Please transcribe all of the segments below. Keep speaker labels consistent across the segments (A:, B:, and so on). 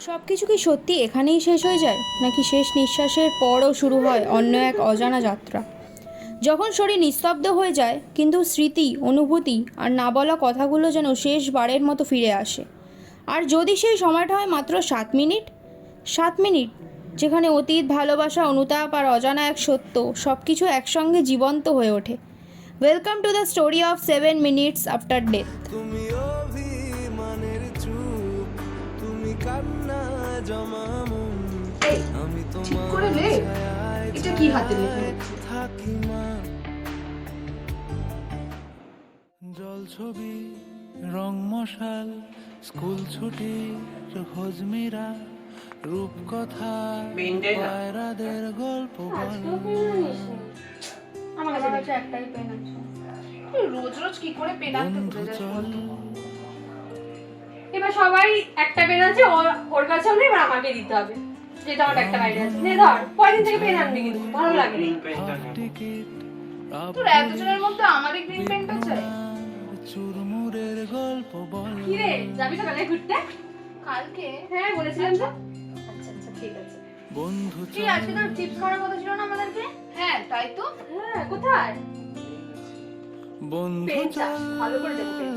A: সব কিছু কি সত্যি এখানেই শেষ হয়ে যায়, নাকি শেষ নিঃশ্বাসের পরও শুরু হয় অন্য এক অজানা যাত্রা? যখন শরীর নিস্তব্ধ হয়ে যায়, কিন্তু স্মৃতি, অনুভূতি আর না বলা কথাগুলো যেন শেষবারের মতো ফিরে আসে। আর যদি সেই সময়টা হয় মাত্র 7 মিনিট, 7 মিনিট, যেখানে অতীত, ভালোবাসা, অনুতাপ আর অজানা এক সত্য সব কিছু একসঙ্গে জীবন্ত হয়ে ওঠে। Welcome to the story of 7 minutes after death.
B: তুমি অভিমানের চুপ, তুমি কান্না জমা মন,
C: এই,
B: আমি
C: ঠিক করে নে। এটা কি হাতে লেখা আছে?
B: থাকি মা। জল ছবি, রং মশাল, স্কুল ছুটি, হজমিরা, রূপকথা, পায়রাদের গল্প বল।
C: আমার কাছে একটাই পেন আছে। রোজ রোজ কি করে পেন আনতে ভুলে যাস বলতো? এবার সবাই একটা পেন আছে, ওর কাছেও নেই, এবার আমাকে দিতে হবে। যেটা আমার একটা বাইরে আছে, নে ধর, পরের দিন থেকে পেন আনবি, কিন্তু ভালো লাগে না। তোর এতজনের মধ্যে আমারই গ্রিন পেনটা চাই।
B: চুরমুরের গল্প বল।
C: কি রে, যাবি তো কালকে ঘুরতে? কালকে? হ্যাঁ বলেছিলাম তো। আচ্ছা আচ্ছা, ঠিক আছে।
B: বন্ধু
C: কি আজকে তো চিপস খাওয়ার কথা ছিল না আমাদেরকে? হ্যাঁ তাই তো। হ্যাঁ কোথায়?
B: বন্ধু
C: পেন চাস, ভালো করে দেবো পেন।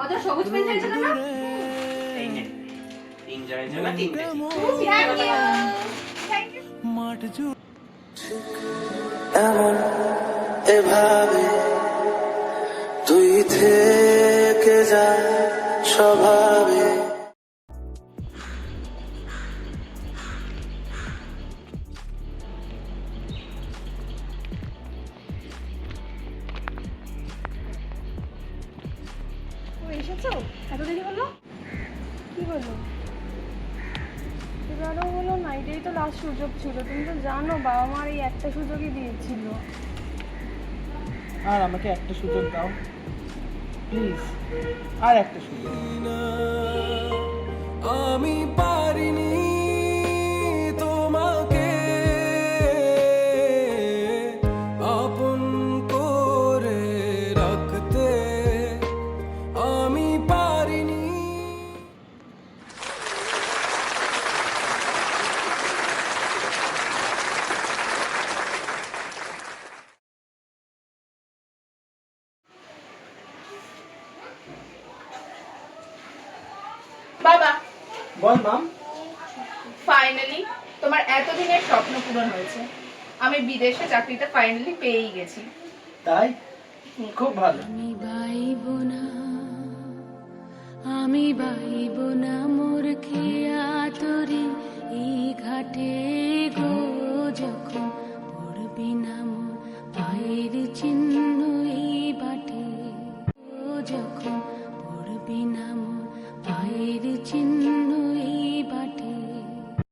C: অত সবুজ পেন চাইছো না?
D: এই নে, তিন জনের জন্য তিনটে।
C: Thank you.
B: মাঠ জুড়ে এমন এভাবে তুই থেকে যা স্বভাবে।
E: এসেছো? এত দেরি হলো? কি হলো? এবারও হলো না, এটাই তো লাস্ট সুযোগ ছিল। তুমি তো জানো বাবা মার এই একটা সুযোগই দিয়েছিল।
F: আর আমাকে একটা সুযোগ দাও প্লিজ, আর একটা সুযোগ।
B: আমি পারিনি তোমাকে আপন করে রাখতে, আমি পারিনি।
C: বাবা,
F: বল মাম।
C: ফাইনালি তোমার এতদিনের স্বপ্ন পূরণ হয়েছে। আমি বিদেশে চাকরিটা ফাইনালি পেয়েই গেছি।
F: তাই? খুব ভালো।
G: আমি বাইব না মোর খেয়া তরি এই ঘাটে গো।